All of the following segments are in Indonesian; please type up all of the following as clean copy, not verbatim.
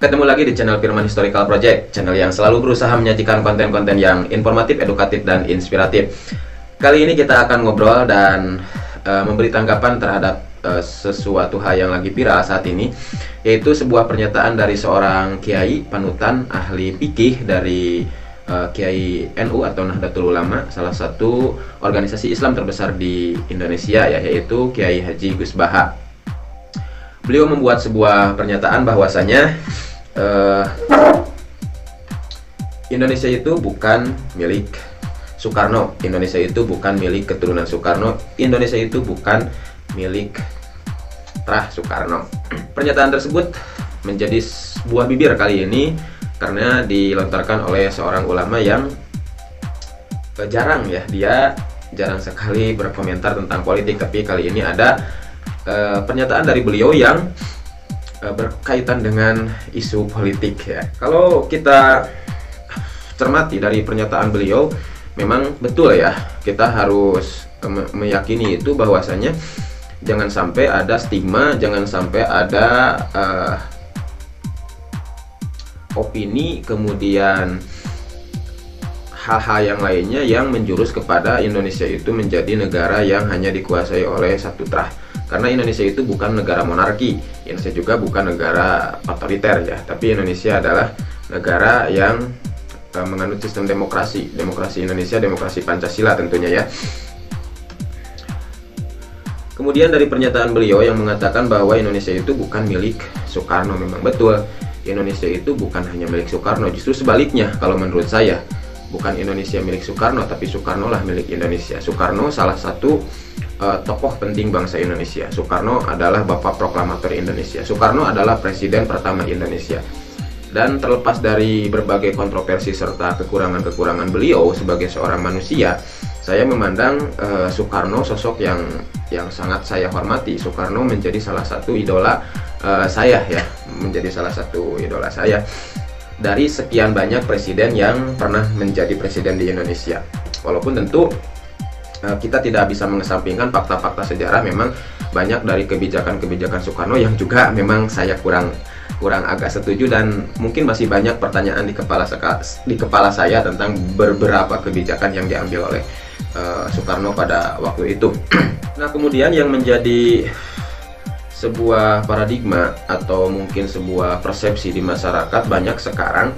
Ketemu lagi di channel Firman Historical Project, channel yang selalu berusaha menyajikan konten-konten yang informatif, edukatif, dan inspiratif. Kali ini kita akan ngobrol dan memberi tanggapan terhadap sesuatu hal yang lagi viral saat ini, yaitu sebuah pernyataan dari seorang kiai panutan ahli fikih dari Kiai NU atau Nahdlatul Ulama, salah satu organisasi Islam terbesar di Indonesia, yaitu Kiai Haji Gus Baha. Beliau membuat sebuah pernyataan bahwasanya Indonesia itu bukan milik Soekarno, Indonesia itu bukan milik keturunan Soekarno, Indonesia itu bukan milik Trah Soekarno. Pernyataan tersebut menjadi buah bibir kali ini karena dilontarkan oleh seorang ulama yang jarang dia jarang sekali berkomentar tentang politik, tapi kali ini ada pernyataan dari beliau yang berkaitan dengan isu politik ya. Kalau kita cermati dari pernyataan beliau, memang betul ya, kita harus meyakini itu bahwasanya jangan sampai ada stigma, jangan sampai ada opini, kemudian hal-hal yang lainnya yang menjurus kepada Indonesia itu menjadi negara yang hanya dikuasai oleh satu trah. Karena Indonesia itu bukan negara monarki, Indonesia juga bukan negara otoriter ya, tapi Indonesia adalah negara yang menganut sistem demokrasi. Demokrasi Indonesia, demokrasi Pancasila tentunya ya. Kemudian dari pernyataan beliau yang mengatakan bahwa Indonesia itu bukan milik Soekarno, memang betul. Indonesia itu bukan hanya milik Soekarno, justru sebaliknya kalau menurut saya. Bukan Indonesia milik Soekarno, tapi Soekarno lah milik Indonesia. Soekarno salah satu tokoh penting bangsa Indonesia. Soekarno adalah bapak proklamator Indonesia. Soekarno adalah presiden pertama Indonesia. Dan terlepas dari berbagai kontroversi serta kekurangan-kekurangan beliau sebagai seorang manusia, saya memandang Soekarno sosok yang sangat saya hormati. Soekarno menjadi salah satu idola saya ya, menjadi salah satu idola saya dari sekian banyak presiden yang pernah menjadi presiden di Indonesia. Walaupun tentu kita tidak bisa mengesampingkan fakta-fakta sejarah, memang banyak dari kebijakan-kebijakan Soekarno yang juga memang saya kurang agak setuju, dan mungkin masih banyak pertanyaan di kepala saya tentang beberapa kebijakan yang diambil oleh Soekarno pada waktu itu. Nah, kemudian yang menjadi sebuah paradigma atau mungkin sebuah persepsi di masyarakat, banyak sekarang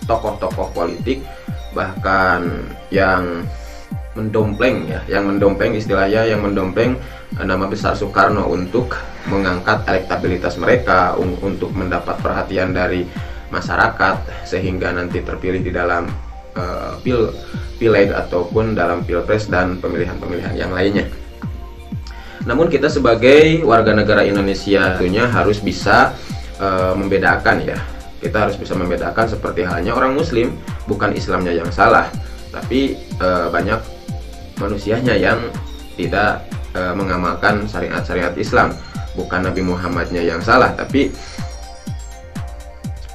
tokoh-tokoh politik bahkan yang mendompleng ya, istilahnya yang mendompleng nama besar Soekarno untuk mengangkat elektabilitas mereka, untuk mendapat perhatian dari masyarakat sehingga nanti terpilih di dalam pileg ataupun dalam pilpres dan pemilihan-pemilihan yang lainnya. Namun kita sebagai warga negara Indonesia tentunya harus bisa membedakan ya. Kita harus bisa membedakan, seperti halnya orang Muslim, bukan Islamnya yang salah, tapi banyak manusianya yang tidak mengamalkan syariat-syariat Islam. Bukan Nabi Muhammadnya yang salah, tapi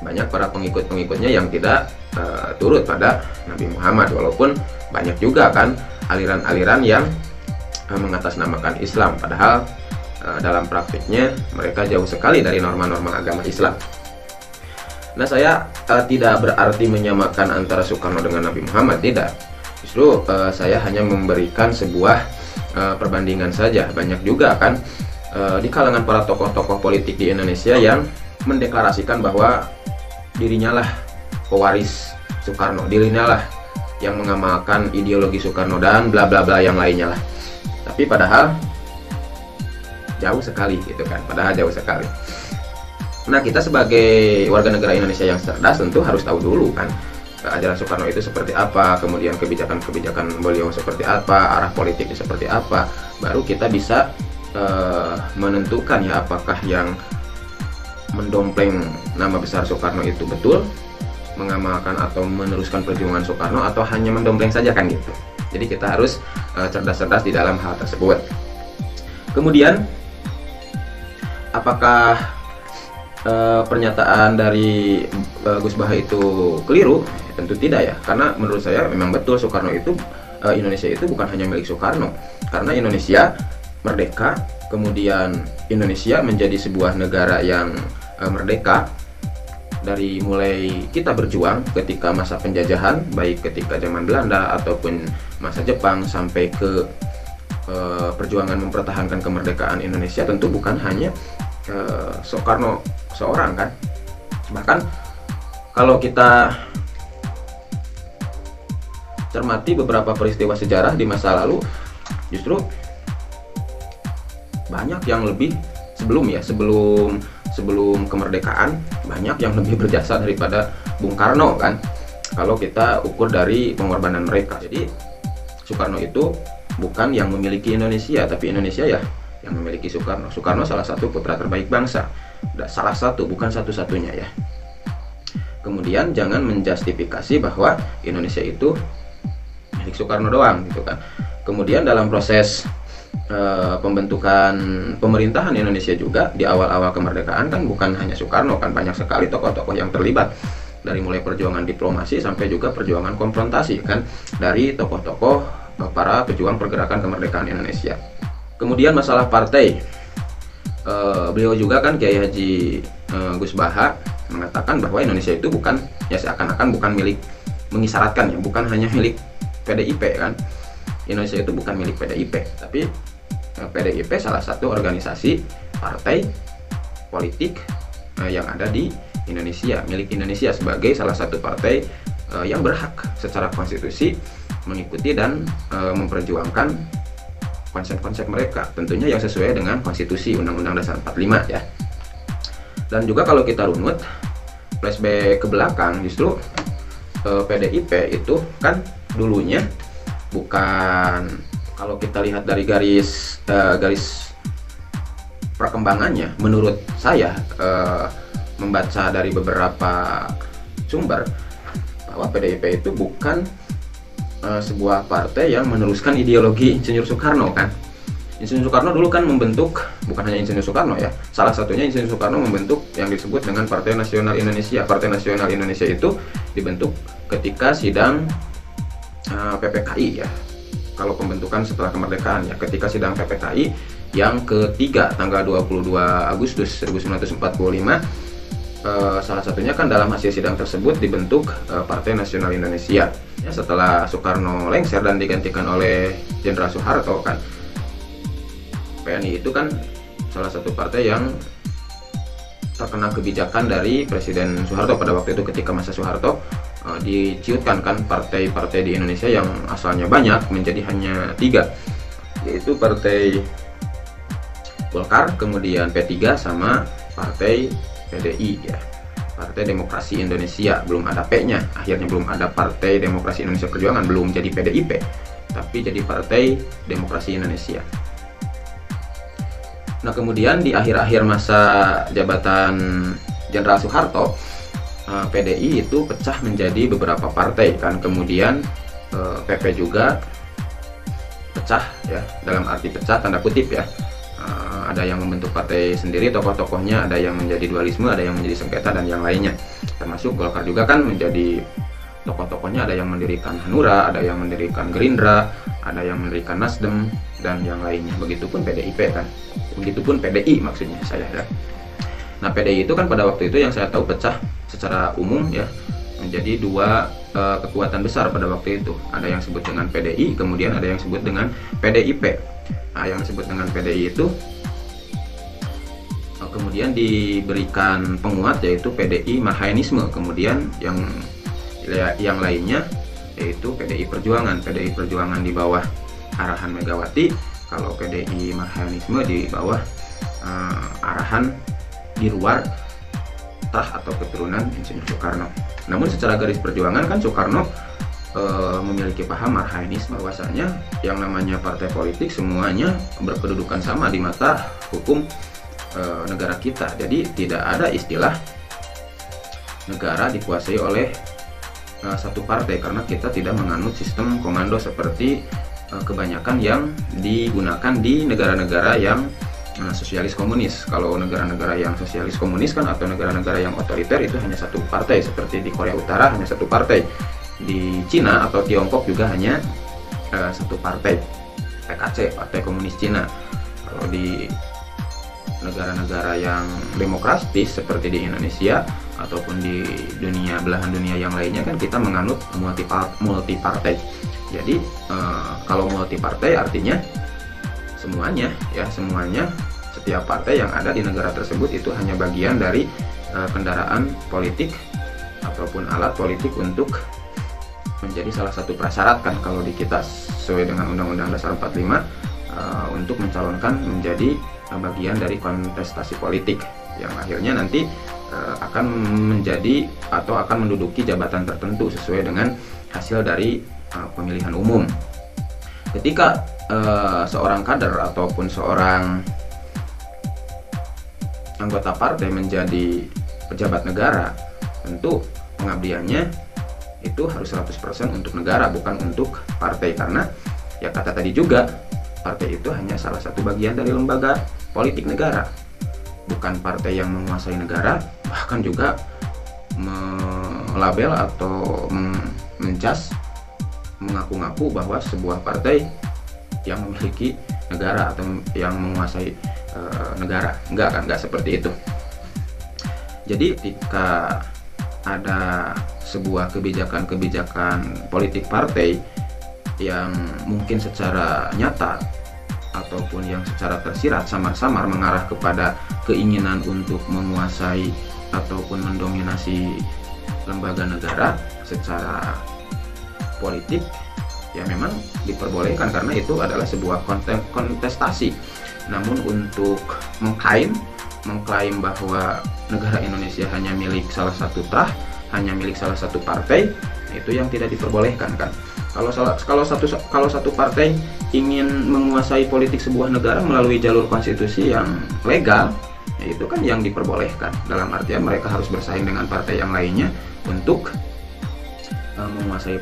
banyak para pengikut-pengikutnya yang tidak turut pada Nabi Muhammad. Walaupun banyak juga kan aliran-aliran yang mengatasnamakan Islam, padahal dalam praktiknya mereka jauh sekali dari norma-norma agama Islam. Nah, saya tidak berarti menyamakan antara Soekarno dengan Nabi Muhammad, tidak. Justru saya hanya memberikan sebuah perbandingan saja. Banyak juga kan di kalangan para tokoh-tokoh politik di Indonesia yang mendeklarasikan bahwa dirinya lah pewaris Soekarno, dirinya lah yang mengamalkan ideologi Soekarno dan bla bla bla yang lainnya lah. Tapi padahal jauh sekali gitu kan, jauh sekali. Nah, kita sebagai warga negara Indonesia yang cerdas tentu harus tahu dulu kan ajaran Soekarno itu seperti apa, kemudian kebijakan-kebijakan beliau seperti apa, arah politiknya seperti apa, baru kita bisa menentukan ya apakah yang mendompleng nama besar Soekarno itu betul mengamalkan atau meneruskan perjuangan Soekarno, atau hanya mendompleng saja kan gitu. Jadi kita harus cerdas-cerdas di dalam hal tersebut. Kemudian, apakah pernyataan dari Gus Baha itu keliru? Tentu tidak ya, karena menurut saya memang betul Soekarno itu Indonesia itu bukan hanya milik Soekarno, karena Indonesia merdeka, kemudian Indonesia menjadi sebuah negara yang merdeka. Dari mulai kita berjuang ketika masa penjajahan, baik ketika zaman Belanda ataupun masa Jepang, sampai ke perjuangan mempertahankan kemerdekaan Indonesia, tentu bukan hanya Soekarno seorang kan. Bahkan kalau kita cermati beberapa peristiwa sejarah di masa lalu, justru banyak yang lebih sebelum kemerdekaan, banyak yang lebih berjasa daripada Bung Karno kan, kalau kita ukur dari pengorbanan mereka. Jadi Soekarno itu bukan yang memiliki Indonesia, tapi Indonesia ya yang memiliki Soekarno. Soekarno salah satu putra terbaik bangsa, salah satu, bukan satu-satunya ya. Kemudian jangan menjustifikasi bahwa Indonesia itu milik Soekarno doang gitu kan. Kemudian dalam proses pembentukan pemerintahan Indonesia juga di awal-awal kemerdekaan kan bukan hanya Soekarno kan, banyak sekali tokoh-tokoh yang terlibat, dari mulai perjuangan diplomasi sampai juga perjuangan konfrontasi kan, dari tokoh-tokoh para pejuang pergerakan kemerdekaan Indonesia. Kemudian masalah partai, beliau juga kan, Kiai Haji Gus Baha, mengatakan bahwa Indonesia itu bukan, ya seakan-akan bukan milik, mengisyaratkan ya, bukan hanya milik PDIP kan. Indonesia itu bukan milik PDIP, tapi PDIP salah satu organisasi partai politik yang ada di Indonesia, milik Indonesia, sebagai salah satu partai yang berhak secara konstitusi mengikuti dan memperjuangkan konsep-konsep mereka, tentunya yang sesuai dengan konstitusi Undang-Undang Dasar 45 ya. Dan juga kalau kita runut flashback ke belakang, justru PDIP itu kan dulunya bukan, kalau kita lihat dari garis perkembangannya, menurut saya membaca dari beberapa sumber, bahwa PDIP itu bukan sebuah partai yang meneruskan ideologi Insinyur Soekarno kan. Insinyur Soekarno dulu kan membentuk, bukan hanya Insinyur Soekarno ya, salah satunya Insinyur Soekarno membentuk yang disebut dengan Partai Nasional Indonesia. Partai Nasional Indonesia itu dibentuk ketika sidang PPKI ya, kalau pembentukan setelah kemerdekaan ya, ketika sidang PPKI yang ketiga tanggal 22 Agustus 1945, salah satunya kan dalam hasil sidang tersebut dibentuk Partai Nasional Indonesia ya, setelah Soekarno lengser dan digantikan oleh Jenderal Soeharto kan. PNI itu kan salah satu partai yang terkena kebijakan dari Presiden Soeharto pada waktu itu, ketika masa Soeharto diciutkan kan partai-partai di Indonesia yang asalnya banyak menjadi hanya 3, yaitu Partai Golkar, kemudian P3 sama Partai PDI ya, Partai Demokrasi Indonesia. Belum ada P-nya, akhirnya belum ada Partai Demokrasi Indonesia Perjuangan, belum jadi PDIP, tapi jadi Partai Demokrasi Indonesia. Nah kemudian di akhir-akhir masa jabatan Jenderal Soeharto, PDI itu pecah menjadi beberapa partai kan, kemudian PP juga pecah ya, dalam arti pecah tanda kutip ya. Ada yang membentuk partai sendiri, tokoh-tokohnya ada yang menjadi dualisme, ada yang menjadi sengketa, dan yang lainnya. Termasuk Golkar juga kan menjadi tokoh-tokohnya, ada yang mendirikan Hanura, ada yang mendirikan Gerindra, ada yang mendirikan Nasdem, dan yang lainnya. Begitupun PDIP kan, begitupun PDI maksudnya saya ya. Nah PDI itu kan pada waktu itu yang saya tahu pecah secara umum ya, menjadi 2 kekuatan besar pada waktu itu. Ada yang disebut dengan PDI, kemudian ada yang disebut dengan PDIP. Nah yang disebut dengan PDI itu kemudian diberikan penguat, yaitu PDI Marhaenisme. Kemudian yang lainnya yaitu PDI Perjuangan. PDI Perjuangan di bawah arahan Megawati, kalau PDI Marhaenisme di bawah arahan di luar trah atau keturunan Insinyur Soekarno. Namun secara garis perjuangan kan Soekarno memiliki paham Marhaenisme, bahwasanya yang namanya partai politik semuanya berkedudukan sama di mata hukum negara kita. Jadi tidak ada istilah negara dikuasai oleh satu partai, karena kita tidak menganut sistem komando seperti kebanyakan yang digunakan di negara-negara yang sosialis komunis. Kalau negara-negara yang sosialis komunis kan, atau negara-negara yang otoriter, itu hanya satu partai, seperti di Korea Utara hanya satu partai, di Cina atau Tiongkok juga hanya satu partai, PKC, Partai Komunis Cina. Kalau di negara-negara yang demokratis seperti di Indonesia ataupun di belahan dunia yang lainnya kan kita menganut multi partai. Jadi kalau multi partai artinya semuanya setiap partai yang ada di negara tersebut itu hanya bagian dari kendaraan politik ataupun alat politik untuk menjadi salah satu prasyarat kan kalau di kita sesuai dengan Undang-Undang Dasar 45 untuk mencalonkan menjadi bagian dari kontestasi politik yang akhirnya nanti akan menjadi atau akan menduduki jabatan tertentu sesuai dengan hasil dari pemilihan umum. Ketika seorang kader ataupun seorang anggota partai menjadi pejabat negara, tentu pengabdiannya itu harus 100% untuk negara, bukan untuk partai. Karena ya kata tadi juga, partai itu hanya salah satu bagian dari lembaga politik negara, bukan partai yang menguasai negara. Bahkan juga melabel atau mencas, mengaku-ngaku bahwa sebuah partai yang memiliki negara atau yang menguasai negara. Enggak seperti itu. Jadi ketika ada sebuah kebijakan politik partai yang mungkin secara nyata ataupun yang secara tersirat samar-samar mengarah kepada keinginan untuk menguasai ataupun mendominasi lembaga negara secara politik, ya memang diperbolehkan karena itu adalah sebuah kontestasi. Namun untuk mengklaim bahwa negara Indonesia hanya milik salah satu hanya milik salah satu partai, itu yang tidak diperbolehkan kan. Kalau satu partai ingin menguasai politik sebuah negara melalui jalur konstitusi yang legal, ya itu kan yang diperbolehkan. Dalam artian mereka harus bersaing dengan partai yang lainnya untuk menguasai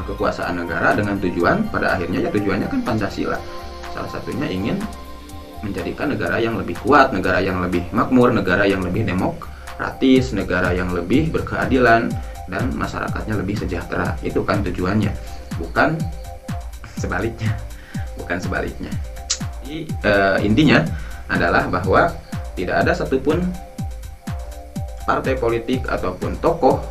kekuasaan negara dengan tujuan pada akhirnya ya tujuannya kan Pancasila. Salah satunya ingin menjadikan negara yang lebih kuat, negara yang lebih makmur, negara yang lebih demokratis, negara yang lebih berkeadilan dan masyarakatnya lebih sejahtera. Itu kan tujuannya, bukan sebaliknya. Jadi, intinya adalah bahwa tidak ada satupun partai politik ataupun tokoh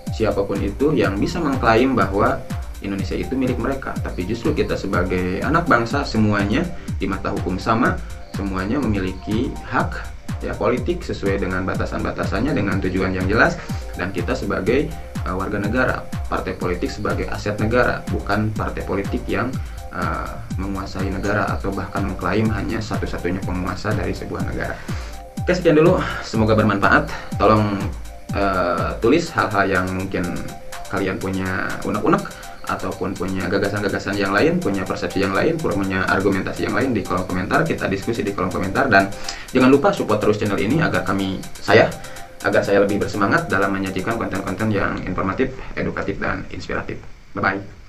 siapapun itu yang bisa mengklaim bahwa Indonesia itu milik mereka, tapi justru kita sebagai anak bangsa semuanya di mata hukum sama, semuanya memiliki hak ya politik sesuai dengan batasan-batasannya dengan tujuan yang jelas, dan kita sebagai warga negara, partai politik sebagai aset negara, bukan partai politik yang menguasai negara atau bahkan mengklaim hanya satu-satunya penguasa dari sebuah negara. Oke, sekian dulu, semoga bermanfaat. Tolong tulis hal-hal yang mungkin kalian punya unek-unek ataupun punya gagasan-gagasan yang lain, punya persepsi yang lain, punya argumentasi yang lain di kolom komentar. Kita diskusi di kolom komentar, dan jangan lupa support terus channel ini agar saya lebih bersemangat dalam menyajikan konten-konten yang informatif, edukatif, dan inspiratif. Bye bye.